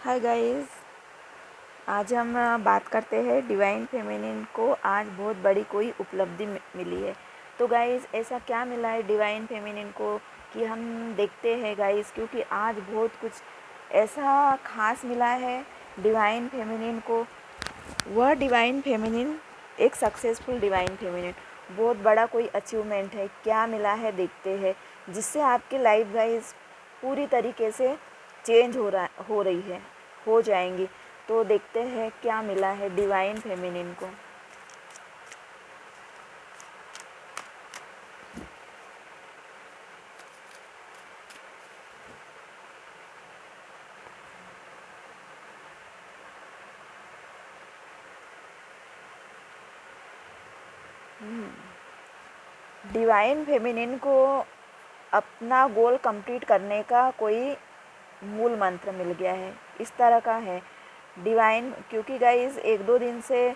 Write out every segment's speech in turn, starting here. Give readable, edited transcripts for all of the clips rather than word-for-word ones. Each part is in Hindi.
Hi guys. आज हम बात करते हैं डिवाइन फेमिनिन को आज बहुत बड़ी कोई उपलब्धि मिली है। तो गाइस ऐसा क्या मिला है डिवाइन फेमिनिन को कि हम देखते हैं गाइस, क्योंकि आज बहुत कुछ ऐसा खास मिला है डिवाइन फेमिनिन को। वह डिवाइन फेमिनिन एक सक्सेसफुल डिवाइन फेमिनिन बहुत बड़ा कोई अचीवमेंट है। क्या मिला है देखते हैं, जिससे आपकी लाइफ गाइस पूरी तरीके से चेंज हो रही है, हो जाएंगी। तो देखते हैं क्या मिला है डिवाइन फेमिनिन को। डिवाइन फेमिनिन को अपना गोल कंप्लीट करने का कोई मूल मंत्र मिल गया है। इस तरह का है डिवाइन, क्योंकि गाइस एक दो दिन से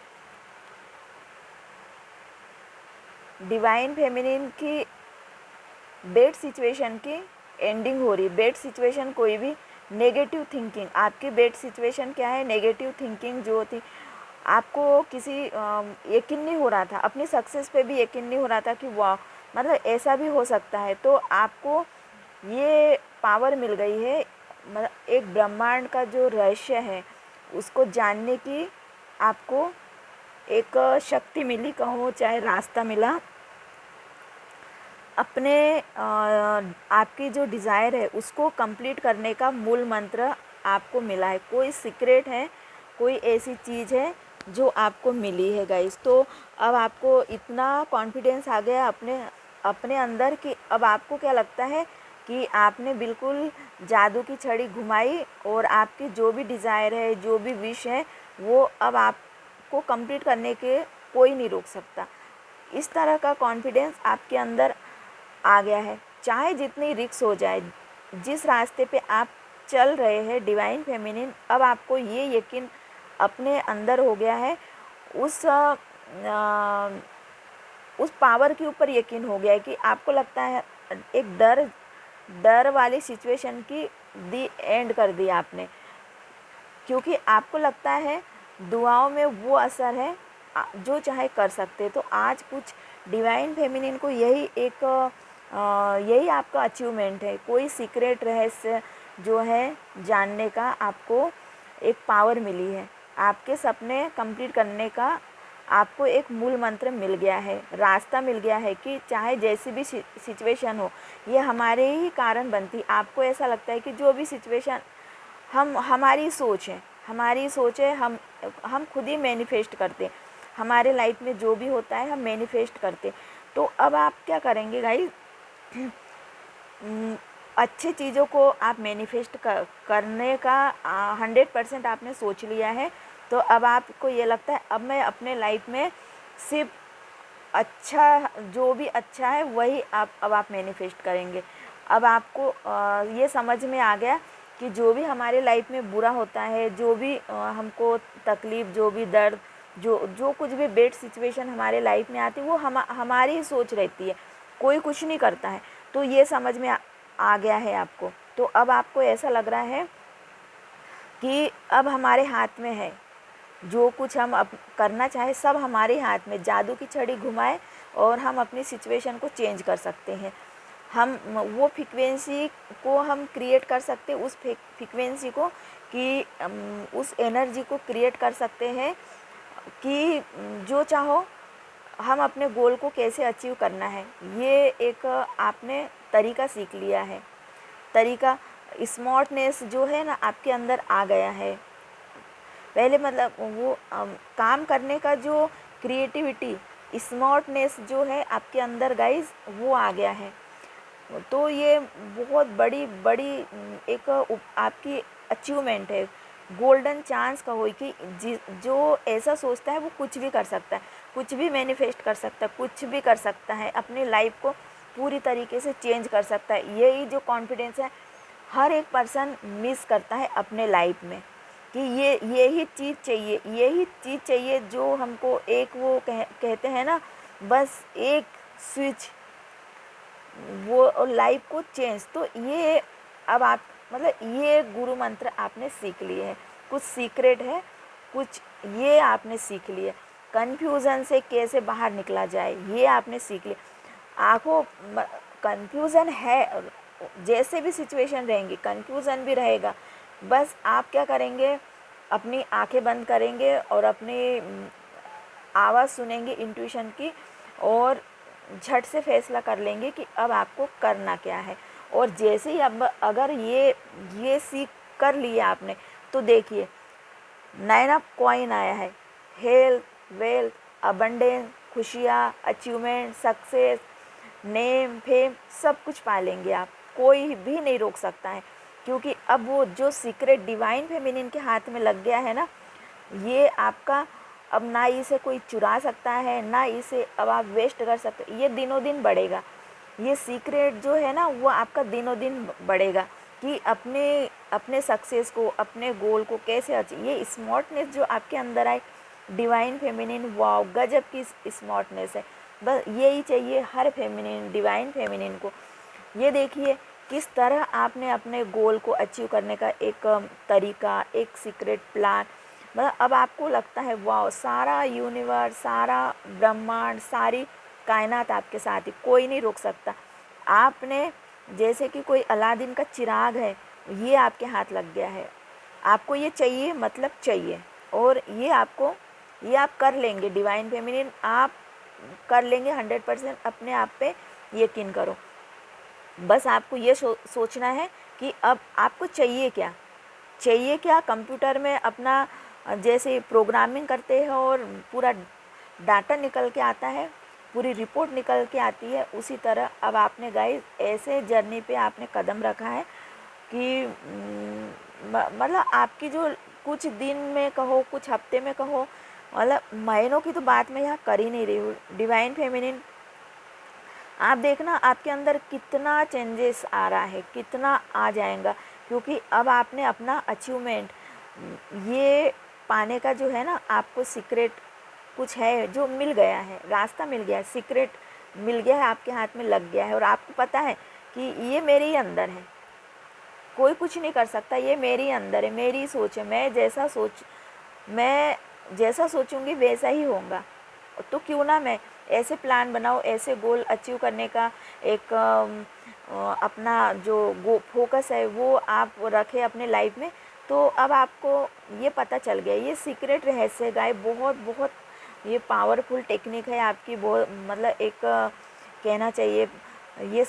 डिवाइन फेमिनिन की बेड सिचुएशन की एंडिंग हो रही। बेड सिचुएशन कोई भी नेगेटिव थिंकिंग, आपकी बेड सिचुएशन क्या है, नेगेटिव थिंकिंग जो थी, आपको किसी यकीन नहीं हो रहा था, अपनी सक्सेस पे भी यकीन नहीं हो रहा था कि वाह मतलब ऐसा भी हो सकता है। तो आपको ये पावर मिल गई है, मतलब एक ब्रह्मांड का जो रहस्य है उसको जानने की आपको एक शक्ति मिली, कहो चाहे रास्ता मिला। अपने आपकी जो डिज़ायर है उसको कंप्लीट करने का मूल मंत्र आपको मिला है। कोई सीक्रेट है, कोई ऐसी चीज़ है जो आपको मिली है गाइस। तो अब आपको इतना कॉन्फिडेंस आ गया अपने अपने अंदर कि अब आपको क्या लगता है कि आपने बिल्कुल जादू की छड़ी घुमाई और आपकी जो भी डिज़ायर है, जो भी विश है, वो अब आपको कंप्लीट करने के कोई नहीं रोक सकता। इस तरह का कॉन्फिडेंस आपके अंदर आ गया है। चाहे जितनी रिक्स हो जाए, जिस रास्ते पे आप चल रहे हैं डिवाइन फेमिनिन, अब आपको ये यकीन अपने अंदर हो गया है, उस उस पावर के ऊपर यकीन हो गया है कि आपको लगता है एक डर डर वाली सिचुएशन की दी एंड कर दी आपने, क्योंकि आपको लगता है दुआओं में वो असर है जो चाहे कर सकते। तो आज कुछ डिवाइन फेमिनिन को यही एक यही आपका अचीवमेंट है। कोई सीक्रेट रहस्य जो है जानने का आपको एक पावर मिली है। आपके सपने कंप्लीट करने का आपको एक मूल मंत्र मिल गया है, रास्ता मिल गया है कि चाहे जैसी भी सिचुएशन हो, ये हमारे ही कारण बनती। आपको ऐसा लगता है कि जो भी सिचुएशन हमारी सोच है, हमारी सोच है, हम खुद ही मैनिफेस्ट करते हैं। हमारे लाइफ में जो भी होता है हम मैनिफेस्ट करते। तो अब आप क्या करेंगे गाइस, अच्छी चीज़ों को आप मैनिफेस्ट करने का 100% आपने सोच लिया है। तो अब आपको ये लगता है अब मैं अपने लाइफ में सिर्फ अच्छा, जो भी अच्छा है वही अब आप मैनिफेस्ट करेंगे। अब आपको ये समझ में आ गया कि जो भी हमारे लाइफ में बुरा होता है, जो भी हमको तकलीफ़, जो भी दर्द, जो जो कुछ भी बैड सिचुएशन हमारे लाइफ में आती है, वो हमारी ही सोच रहती है, कोई कुछ नहीं करता है। तो ये समझ में आ गया है आपको। तो अब आपको ऐसा लग रहा है कि अब हमारे हाथ में है, जो कुछ हम अब करना चाहे सब हमारे हाथ में। जादू की छड़ी घुमाए और हम अपनी सिचुएशन को चेंज कर सकते हैं। हम वो फ्रीक्वेंसी को हम क्रिएट कर सकते हैं, उस फ्रीक्वेंसी को कि उस एनर्जी को क्रिएट कर सकते हैं कि जो चाहो हम अपने गोल को कैसे अचीव करना है। ये एक आपने तरीका सीख लिया है, तरीका स्मार्टनेस जो है ना आपके अंदर आ गया है। पहले मतलब वो काम करने का जो क्रिएटिविटी, स्मार्टनेस जो है आपके अंदर गाइस वो आ गया है। तो ये बहुत बड़ी बड़ी एक आपकी अचीवमेंट है। गोल्डन चांस कहो कि जो ऐसा सोचता है वो कुछ भी कर सकता है, कुछ भी मैनिफेस्ट कर सकता है, कुछ भी कर सकता है, अपनी लाइफ को पूरी तरीके से चेंज कर सकता है। यही जो कॉन्फिडेंस है हर एक पर्सन मिस करता है अपने लाइफ में, कि यही चीज़ चाहिए, यही चीज़ चाहिए जो हमको एक वो कहते हैं ना, बस एक स्विच वो लाइफ को चेंज। तो ये अब मतलब ये गुरु मंत्र आपने सीख लिए हैं, कुछ सीक्रेट है, कुछ ये आपने सीख लिए। कन्फ्यूज़न से कैसे बाहर निकला जाए ये आपने सीख लिया। आँखों कन्फ्यूज़न है, जैसे भी सिचुएशन रहेंगी कन्फ्यूज़न भी रहेगा, बस आप क्या करेंगे, अपनी आंखें बंद करेंगे और अपनी आवाज़ सुनेंगे इंट्यूशन की, और झट से फैसला कर लेंगे कि अब आपको करना क्या है। और जैसे ही अब अगर ये सीख कर लिया आपने, तो देखिए 9 ऑफ कॉइन आया है, हेल्थ, वेल्थ, अबंडेंस, खुशियाँ, अचीवमेंट, सक्सेस, नेम, फेम, सब कुछ पा लेंगे आप, कोई भी नहीं रोक सकता है। क्योंकि अब वो जो सीक्रेट डिवाइन फेमिनिन के हाथ में लग गया है ना, ये आपका अब ना इसे कोई चुरा सकता है, ना इसे अब आप वेस्ट कर सकते, ये दिनों दिन बढ़ेगा। ये सीक्रेट जो है ना वो आपका दिनों दिन बढ़ेगा कि अपने अपने सक्सेस को, अपने गोल को कैसे अचीव, ये स्मार्टनेस जो आपके अंदर आए, डिवाइन फेमिनिन, वाव गजब की स्मार्टनेस है। बस यही चाहिए हर फेमिनिन, डिवाइन फेमिनिन को। ये देखिए किस तरह आपने अपने गोल को अचीव करने का एक तरीका, एक सीक्रेट प्लान, मतलब अब आपको लगता है वाह सारा यूनिवर्स, सारा ब्रह्मांड, सारी कायनात आपके साथ ही, कोई नहीं रोक सकता। आपने जैसे कि कोई अलादीन का चिराग है, ये आपके हाथ लग गया है, आपको ये चाहिए मतलब चाहिए, और ये आप कर लेंगे। डिवाइन फेमिनिन आप कर लेंगे 100%, अपने आप पे यकीन करो। बस आपको ये सोचना है कि अब आपको चाहिए क्या, चाहिए क्या। कंप्यूटर में अपना जैसे प्रोग्रामिंग करते हैं और पूरा डाटा निकल के आता है, पूरी रिपोर्ट निकल के आती है, उसी तरह अब आपने गाइस ऐसे जर्नी पे आपने कदम रखा है कि मतलब आपकी जो कुछ दिन में कहो, कुछ हफ्ते में कहो, मतलब महीनों की तो बात मैं यहाँ कर ही नहीं रही हूँ। डिवाइन फेमिनिन आप देखना आपके अंदर कितना चेंजेस आ रहा है, कितना आ जाएगा, क्योंकि अब आपने अपना अचीवमेंट ये पाने का जो है ना, आपको सीक्रेट कुछ है जो मिल गया है, रास्ता मिल गया है, सीक्रेट मिल गया है, आपके हाथ में लग गया है, और आपको पता है कि ये मेरे ही अंदर है, कोई कुछ नहीं कर सकता, ये मेरे ही अंदर है, मेरी सोच है, मैं जैसा सोचूंगी वैसा ही होगा। तो क्यों ना मैं ऐसे प्लान बनाऊँ, ऐसे गोल अचीव करने का एक अपना जो फोकस है वो आप रखें अपने लाइफ में। तो अब आपको ये पता चल गया, ये सीक्रेट रहस्य गाय बहुत बहुत ये पावरफुल टेक्निक है आपकी, बहुत मतलब एक कहना चाहिए ये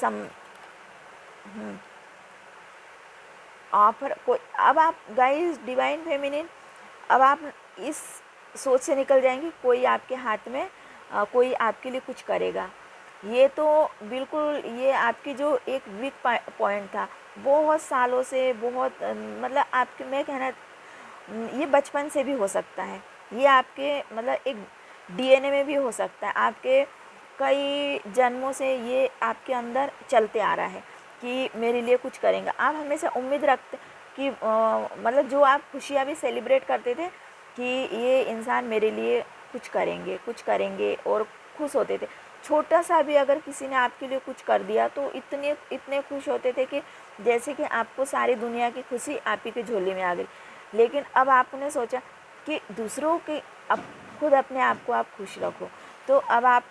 ऑफर कोई। अब आप गाइस डिवाइन फेमिनिन, अब आप इस सोच से निकल जाएंगी कोई आपके हाथ में कोई आपके लिए कुछ करेगा, ये तो बिल्कुल ये आपकी जो एक वीक पॉइंट था बहुत सालों से, बहुत मतलब आपके, मैं कहना ये बचपन से भी हो सकता है, ये आपके मतलब एक डीएनए में भी हो सकता है, आपके कई जन्मों से ये आपके अंदर चलते आ रहा है कि मेरे लिए कुछ करेंगे। आप हमेशा उम्मीद रखते कि मतलब जो आप खुशियाँ भी सेलिब्रेट करते थे कि ये इंसान मेरे लिए कुछ करेंगे और खुश होते थे। छोटा सा भी अगर किसी ने आपके लिए कुछ कर दिया तो इतने इतने खुश होते थे कि जैसे कि आपको सारी दुनिया की खुशी आप ही की झोली में आ गई। लेकिन अब आपने सोचा कि दूसरों के, अब खुद अपने आप को आप खुश रखो, तो अब आप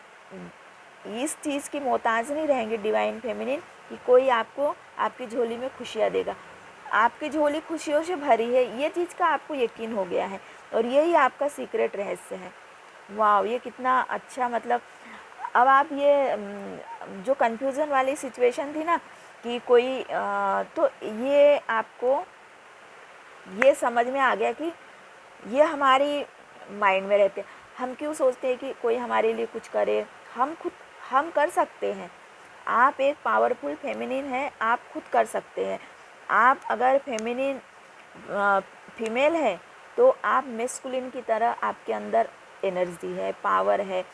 इस चीज़ की मोहताज नहीं रहेंगे डिवाइन फेमिनिन कि कोई आपको आपकी झोली में खुशियाँ देगा। आपकी झोली खुशियों से भरी है, ये चीज़ का आपको यकीन हो गया है, और यही आपका सीक्रेट रहस्य है। वाह ये कितना अच्छा, मतलब अब आप ये जो कन्फ्यूज़न वाली सिचुएशन थी ना कि कोई तो ये आपको ये समझ में आ गया कि ये हमारी माइंड में रहते हैं। हम क्यों सोचते हैं कि कोई हमारे लिए कुछ करे, हम कर सकते हैं। आप एक पावरफुल फेमिनिन है, आप खुद कर सकते हैं। आप अगर फेमिनिन फीमेल है तो आप मेस्कुलिन की तरह आपके अंदर एनर्जी है, पावर है,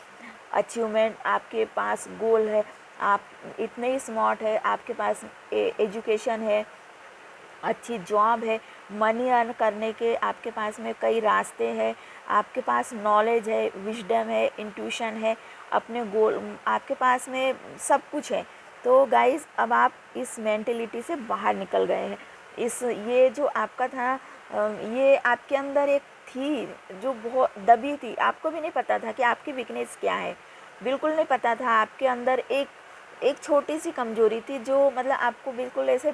अचीवमेंट, आपके पास गोल है, आप इतने ही स्मार्ट है, आपके पास एजुकेशन है, अच्छी जॉब है, मनी अर्न करने के आपके पास में कई रास्ते हैं, आपके पास नॉलेज है, विजडम है, इंट्यूशन है, अपने गोल आपके पास में सब कुछ है। तो गाइज़ अब आप इस मेंटेलिटी से बाहर निकल गए हैं। इस ये जो आपका था ये आपके अंदर एक थी जो बहुत दबी थी, आपको भी नहीं पता था कि आपकी वीकनेस क्या है, बिल्कुल नहीं पता था। आपके अंदर एक एक छोटी सी कमजोरी थी जो मतलब आपको बिल्कुल ऐसे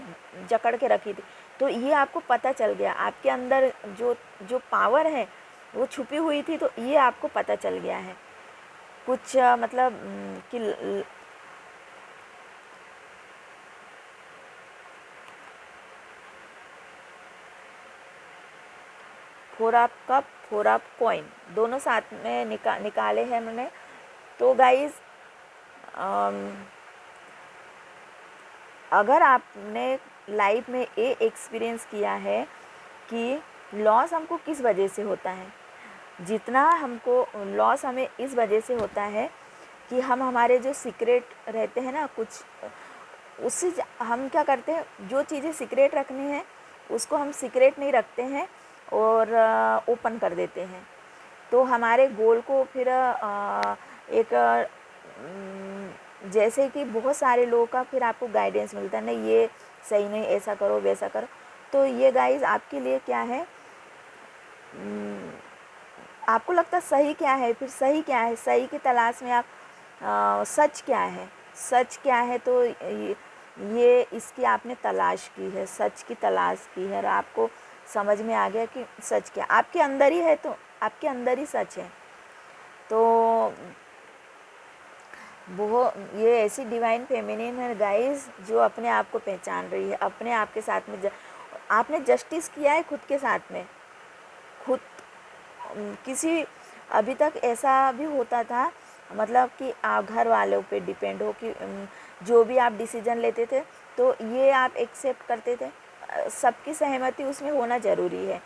जकड़ के रखी थी। तो ये आपको पता चल गया, आपके अंदर जो जो पावर है वो छुपी हुई थी, तो ये आपको पता चल गया है। कुछ मतलब कि four of cup, four of coin दोनों साथ में निकाले हैं मैंने। तो गाइज अगर आपने लाइफ में ये एक्सपीरियंस किया है कि लॉस हमको किस वजह से होता है, जितना हमको लॉस हमें इस वजह से होता है कि हम हमारे जो सीक्रेट रहते हैं ना कुछ, उससे हम क्या करते हैं, जो चीज़ें सीक्रेट रखनी है उसको हम सीक्रेट नहीं रखते हैं और ओपन कर देते हैं। तो हमारे गोल को फिर एक जैसे कि बहुत सारे लोगों का फिर आपको गाइडेंस मिलता है, नहीं ये सही नहीं, ऐसा करो वैसा करो। तो ये गाइस आपके लिए क्या है, आपको लगता है सही क्या है, फिर सही क्या है, सही की तलाश में आप सच क्या है, सच क्या है, तो ये इसकी आपने तलाश की है, सच की तलाश की है और आपको समझ में आ गया कि सच क्या आपके अंदर ही है, तो आपके अंदर ही सच है। तो वो ये ऐसी डिवाइन फेमिनिन है गाइस जो अपने आप को पहचान रही है, अपने आप के साथ में आपने जस्टिस किया है खुद के साथ में। खुद किसी अभी तक ऐसा भी होता था मतलब कि आप घर वालों पे डिपेंड हो कि जो भी आप डिसीजन लेते थे तो ये आप एक्सेप्ट करते थे, सबकी सहमति उसमें होना ज़रूरी है,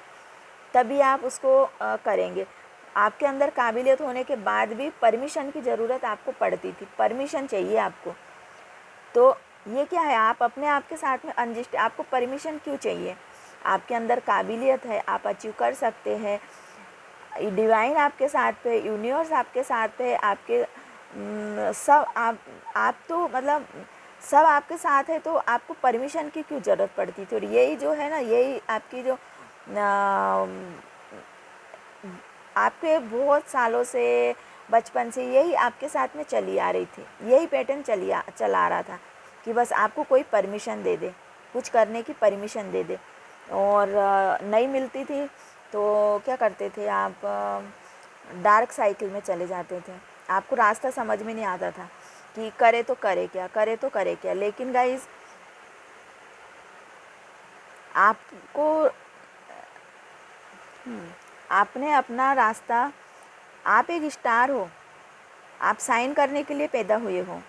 तभी आप उसको करेंगे। आपके अंदर काबिलियत होने के बाद भी परमिशन की ज़रूरत आपको पड़ती थी, परमिशन चाहिए आपको। तो ये क्या है, आप अपने आप के साथ में अनजस्ट, आपको परमिशन क्यों चाहिए, आपके अंदर काबिलियत है, आप अचीव कर सकते हैं, डिवाइन आपके साथ पे, यूनिवर्स आपके साथ पे, आपके सब आप तो मतलब सब आपके साथ है, तो आपको परमिशन की क्यों ज़रूरत पड़ती थी। और यही जो है ना, यही आपकी जो आपके बहुत सालों से, बचपन से यही आपके साथ में चली आ रही थी, यही पैटर्न चला आ रहा था कि बस आपको कोई परमिशन दे दे, कुछ करने की परमिशन दे दे। और नहीं मिलती थी तो क्या करते थे आप, डार्क साइकिल में चले जाते थे, आपको रास्ता समझ में नहीं आता था कि करे तो करे क्या, करे तो करे क्या। लेकिन गाइस आपको आपने अपना रास्ता, आप एक स्टार हो, आप साइन करने के लिए पैदा हुए हो,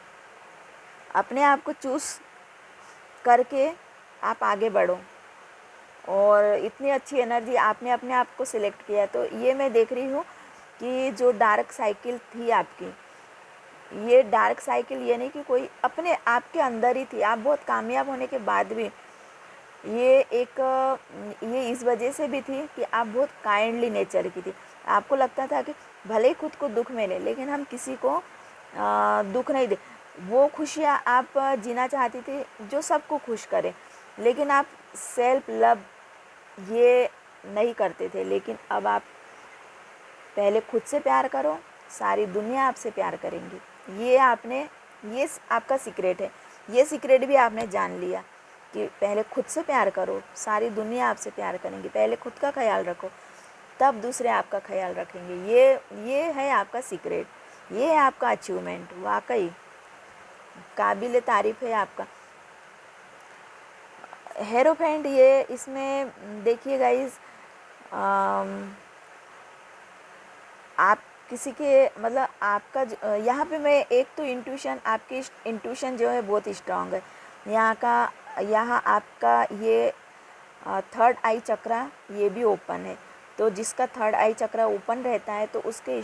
अपने आप को चूज़ करके आप आगे बढ़ो। और इतनी अच्छी एनर्जी आपने अपने आप को सिलेक्ट किया। तो ये मैं देख रही हूँ कि जो डार्क साइकिल थी आपकी, ये डार्क साइकिल ये नहीं कि कोई अपने आपके अंदर ही थी, आप बहुत कामयाब होने के बाद भी ये एक ये इस वजह से भी थी कि आप बहुत काइंडली नेचर की थी। आपको लगता था कि भले ही खुद को दुख मिले लेकिन हम किसी को दुख नहीं दे, वो खुशियाँ आप जीना चाहती थी जो सबको खुश करे, लेकिन आप सेल्फ लव ये नहीं करते थे। लेकिन अब आप पहले खुद से प्यार करो, सारी दुनिया आपसे प्यार करेंगी। ये आपने, ये आपका सीक्रेट है, ये सीक्रेट भी आपने जान लिया कि पहले खुद से प्यार करो, सारी दुनिया आपसे प्यार करेंगी। पहले खुद का ख्याल रखो, तब दूसरे आपका ख्याल रखेंगे। ये है आपका सीक्रेट, ये है आपका अचीवमेंट। वाकई काबिल तारीफ़ है आपका। हेरोफेंट ये इसमें देखिए गाइस, आप किसी के मतलब आपका यहाँ पे मैं एक तो इंट्यूशन, आपकी इंट्यूशन जो है बहुत स्ट्रांग है यहाँ का। यहाँ आपका ये थर्ड आई चक्रा ये भी ओपन है, तो जिसका थर्ड आई चक्रा ओपन रहता है तो उसके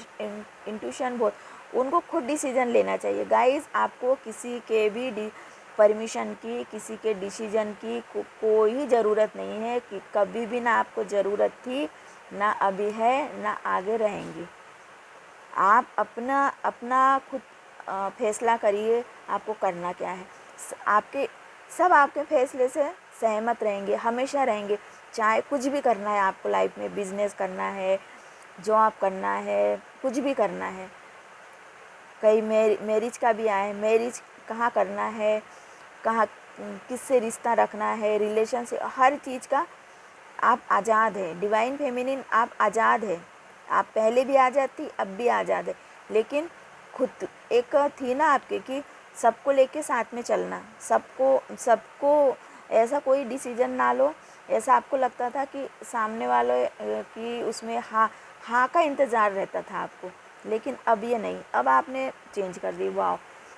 इंट्यूशन बहुत, उनको खुद डिसीजन लेना चाहिए गाइस। आपको किसी के भी परमिशन की, किसी के डिसीजन की कोई ज़रूरत नहीं है, कि कभी भी ना आपको ज़रूरत थी, ना अभी है, ना आगे रहेंगी। आप अपना अपना खुद फैसला करिए, आपको करना क्या है। आपके सब आपके फैसले से सहमत रहेंगे, हमेशा रहेंगे। चाहे कुछ भी करना है आपको लाइफ में, बिजनेस करना है, जॉब करना है, कुछ भी करना है, कहीं मैरिज का भी आए, मैरिज कहाँ करना है, कहाँ किससे रिश्ता रखना है, रिलेशन से, हर चीज़ का आप आज़ाद है। डिवाइन फेमिनिन आप आज़ाद है। आप पहले भी आज़ाद थी, अब भी आज़ाद है, लेकिन खुद एक थी ना आपके कि सबको लेके साथ में चलना, सबको सबको ऐसा कोई डिसीजन ना लो, ऐसा आपको लगता था कि सामने वाले की उसमें हाँ हाँ का इंतज़ार रहता था आपको, लेकिन अब ये नहीं, अब आपने चेंज कर दी। वाह,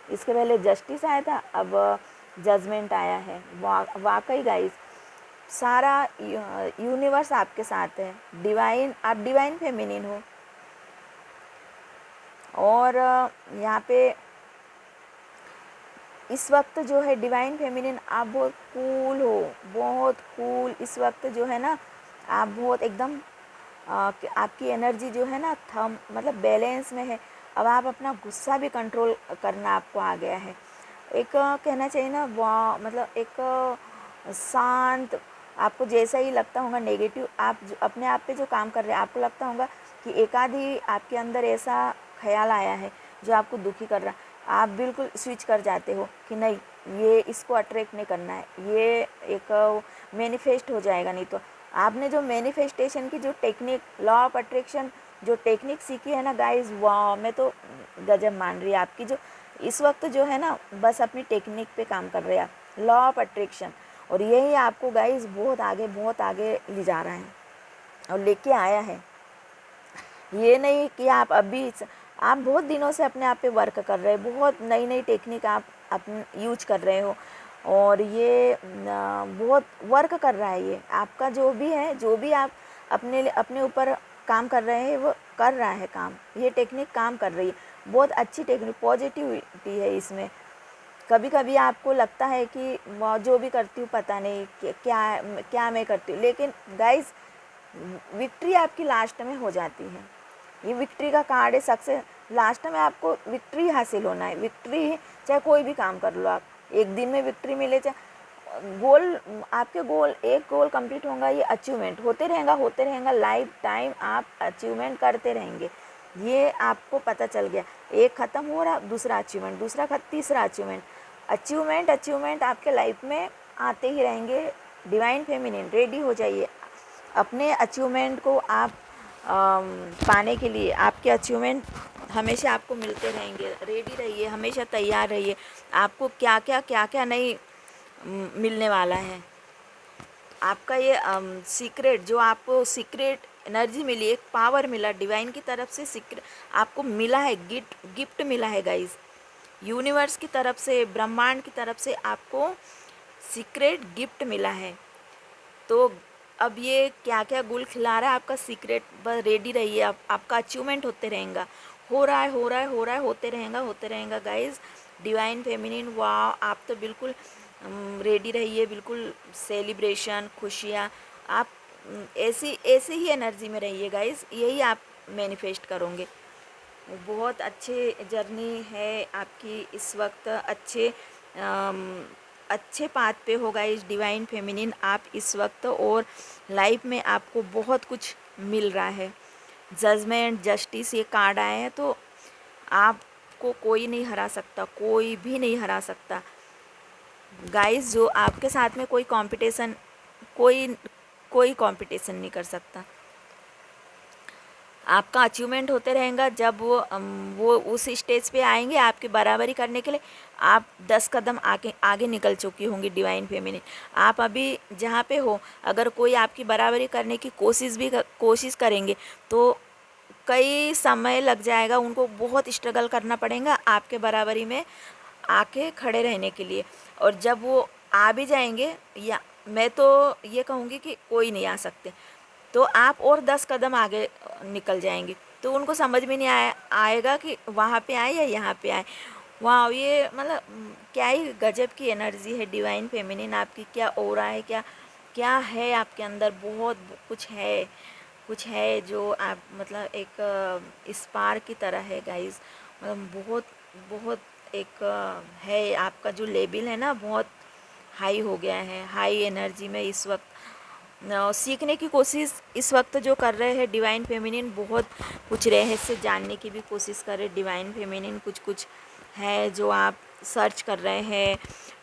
इसके पहले जस्टिस आया था, अब जजमेंट आया है। वाकई गाइस, सारा यूनिवर्स आपके साथ है। डिवाइन, आप डिवाइन फेमिनिन हो। और यहाँ पे इस वक्त जो है डिवाइन फेमिनिन आप बहुत कूल हो, बहुत कूल। इस वक्त जो है ना आप बहुत एकदम आपकी एनर्जी जो है ना थम मतलब बैलेंस में है। अब आप अपना गुस्सा भी कंट्रोल करना आपको आ गया है। एक कहना चाहिए ना, वाह, मतलब एक शांत, आपको जैसा ही लगता होगा नेगेटिव, आप जो अपने आप पे जो काम कर रहे हैं, आपको लगता होगा कि एक आध ही आपके अंदर ऐसा ख्याल आया है जो आपको दुखी कर रहा है, आप बिल्कुल स्विच कर जाते हो कि नहीं, ये इसको अट्रैक्ट नहीं करना है, ये एक मैनिफेस्ट हो जाएगा। नहीं तो आपने जो मैनिफेस्टेशन की जो टेक्निक, लॉ ऑफ अट्रैक्शन जो टेक्निक सीखी है ना गाइस, वाह, मैं तो गजब मान रही है आपकी। जो इस वक्त जो है ना बस अपनी टेक्निक पे काम कर रहे हैं आप, लॉ ऑफ अट्रैक्शन, और यही आपको गाइस बहुत आगे ले जा रहा है और लेके आया है। ये नहीं कि आप अभी, आप बहुत दिनों से अपने आप पे वर्क कर रहे हैं, बहुत नई नई टेक्निक आप अपन यूज कर रहे हो, और ये बहुत वर्क कर रहा है। ये आपका जो भी है, जो भी आप अपने ऊपर काम कर रहे हैं, वो कर रहा है काम, ये टेक्निक काम कर रही है। बहुत अच्छी टेक्निक, पॉजिटिविटी है इसमें। कभी कभी आपको लगता है कि जो भी करती हूँ पता नहीं क्या क्या मैं करती हूँ, लेकिन गाइस विक्ट्री आपकी लास्ट में हो जाती है। ये विक्ट्री का कार्ड है, सक्सेस लास्ट में आपको विक्ट्री हासिल होना है। विक्ट्री चाहे कोई भी काम कर लो आप, एक दिन में विक्ट्री मिले, चाहे गोल, आपके गोल, एक गोल कंप्लीट होगा, ये अचीवमेंट होते रहेगा लाइफ टाइम, आप अचीवमेंट करते रहेंगे। ये आपको पता चल गया, एक ख़त्म हो रहा, दूसरा अचीवमेंट, दूसरा खत्म, तीसरा अचीवमेंट, अचीवमेंट आपके लाइफ में आते ही रहेंगे। डिवाइन फेमिनिन रेडी हो जाइए अपने अचीवमेंट को आप पाने के लिए। आपके अचीवमेंट हमेशा आपको मिलते रहेंगे, रेडी रहिए, हमेशा तैयार रहिए। आपको क्या क्या नहीं मिलने वाला है। आपका ये सीक्रेट, जो आपको सीक्रेट एनर्जी मिली, एक पावर मिला डिवाइन की तरफ से, सीक्रेट आपको मिला है, गिफ्ट मिला है गाइस, यूनिवर्स की तरफ से, ब्रह्मांड की तरफ से आपको सीक्रेट गिफ्ट मिला है। तो अब ये क्या क्या गुल खिला रहा है आपका सीक्रेट, बस रेडी रहिए। आपका अचीवमेंट होते रहेगा, हो रहा है, होते रहेगा गाइस। डिवाइन फेमिनिन, वाह, आप तो बिल्कुल रेडी रहिए, बिल्कुल सेलिब्रेशन, खुशियाँ, आप ऐसी ऐसे ही एनर्जी में रहिए गाइस, यही आप मैनिफेस्ट करोगे। बहुत अच्छे जर्नी है आपकी इस वक्त, अच्छे पाथ पे होगा इस डिवाइन फेमिनिन आप इस वक्त, और लाइफ में आपको बहुत कुछ मिल रहा है। जजमेंट, जस्टिस, ये कार्ड आए हैं, तो आपको कोई नहीं हरा सकता, कोई भी नहीं हरा सकता गाइस। जो आपके साथ में कोई कंपटीशन, कोई कोई कंपटीशन नहीं कर सकता। आपका अचीवमेंट होते रहेगा। जब वो उस स्टेज पे आएंगे आपकी बराबरी करने के लिए, आप 10 कदम आगे आगे निकल चुकी होंगी डिवाइन फेमिनिन। आप अभी जहाँ पे हो, अगर कोई आपकी बराबरी करने की कोशिश करेंगे तो कई समय लग जाएगा, उनको बहुत स्ट्रगल करना पड़ेगा आपके बराबरी में आके खड़े रहने के लिए। और जब वो आ भी जाएंगे, या मैं तो ये कहूँगी कि कोई नहीं आ सकते, तो आप और 10 कदम आगे निकल जाएंगे, तो उनको समझ में नहीं आएगा कि वहाँ पे आए या यहाँ पे आए। वाह, ये मतलब क्या ही गजब की एनर्जी है डिवाइन फेमिनिन आपकी। क्या ऑरा है, क्या क्या है आपके अंदर, बहुत कुछ है जो आप मतलब एक स्पार्क की तरह है गाइस। मतलब बहुत बहुत एक है आपका जो लेवल है ना, बहुत हाई हो गया है, हाई एनर्जी में इस वक्त सीखने की कोशिश इस वक्त जो कर रहे हैं डिवाइन फेमिनिन, बहुत कुछ रहस्य जानने की भी कोशिश कर रहे हैं डिवाइन फेमिनिन। कुछ कुछ है जो आप सर्च कर रहे हैं,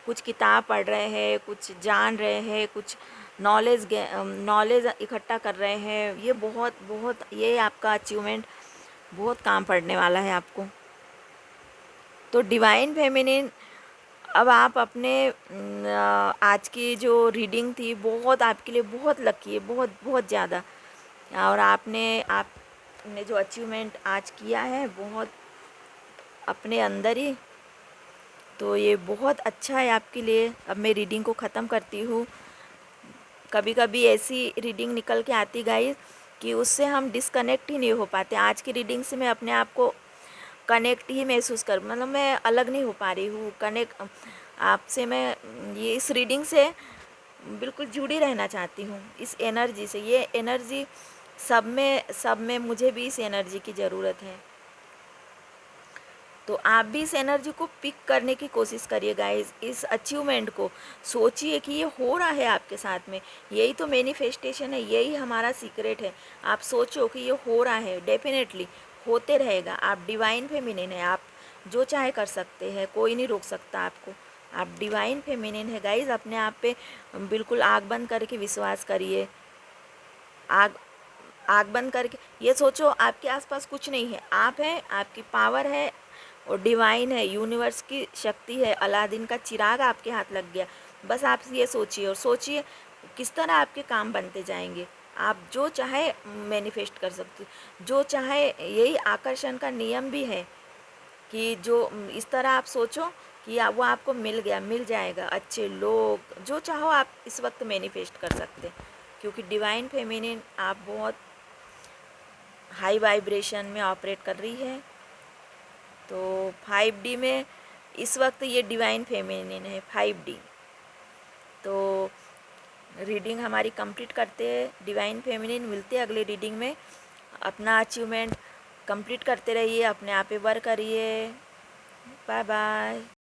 कुछ किताब पढ़ रहे हैं, कुछ जान रहे हैं, कुछ नॉलेज इकट्ठा कर रहे हैं। ये बहुत बहुत ये आपका अचीवमेंट बहुत काम पड़ने वाला है आपको। तो डिवाइन फेमिनिन, अब आप अपने आज की जो रीडिंग थी बहुत आपके लिए बहुत लकी है, बहुत बहुत ज़्यादा। और आपने जो अचीवमेंट आज किया है बहुत अपने अंदर ही, तो ये बहुत अच्छा है आपके लिए। अब मैं रीडिंग को ख़त्म करती हूँ। कभी कभी ऐसी रीडिंग निकल के आती गाइस कि उससे हम डिस्कनेक्ट ही नहीं हो पाते। आज की रीडिंग से मैं अपने आप को कनेक्ट ही महसूस कर, मतलब मैं अलग नहीं हो पा रही हूँ कनेक्ट आपसे। मैं ये इस रीडिंग से बिल्कुल जुड़ी रहना चाहती हूँ, इस एनर्जी से। ये एनर्जी सब में मुझे भी इस एनर्जी की ज़रूरत है। तो आप भी इस एनर्जी को पिक करने की कोशिश करिए गाइस। इस अचीवमेंट को सोचिए कि ये हो रहा है आपके साथ में। यही तो मैनिफेस्टेशन है, यही हमारा सीक्रेट है। आप सोचो कि ये हो रहा है, डेफिनेटली होते रहेगा। आप डिवाइन फेमिनिन है, आप जो चाहे कर सकते हैं, कोई नहीं रोक सकता आपको। आप डिवाइन फेमिनिन है गाइस। अपने आप पे बिल्कुल आँख बंद करके विश्वास करिए। आग आग बंद करके ये सोचो आपके आसपास कुछ नहीं है, आप हैं, आपकी पावर है और डिवाइन है, यूनिवर्स की शक्ति है। अलादीन का चिराग आपके हाथ लग गया। बस आप ये सोचिए और सोचिए किस तरह आपके काम बनते जाएंगे। आप जो चाहे मैनिफेस्ट कर सकते, जो चाहे। यही आकर्षण का नियम भी है कि जो इस तरह आप सोचो कि वो आपको मिल गया, मिल जाएगा। अच्छे लोग, जो चाहो आप इस वक्त मैनिफेस्ट कर सकते, क्योंकि डिवाइन फेमिनिन आप बहुत हाई वाइब्रेशन में ऑपरेट कर रही है। तो 5D में इस वक्त ये डिवाइन फेमिनिन है, 5D। तो रीडिंग हमारी कंप्लीट करते हैं डिवाइन फेमिनिन। मिलते हैं अगले रीडिंग में। अपना अचीवमेंट कंप्लीट करते रहिए, अपने आप पे वर्क करिए। Bye bye.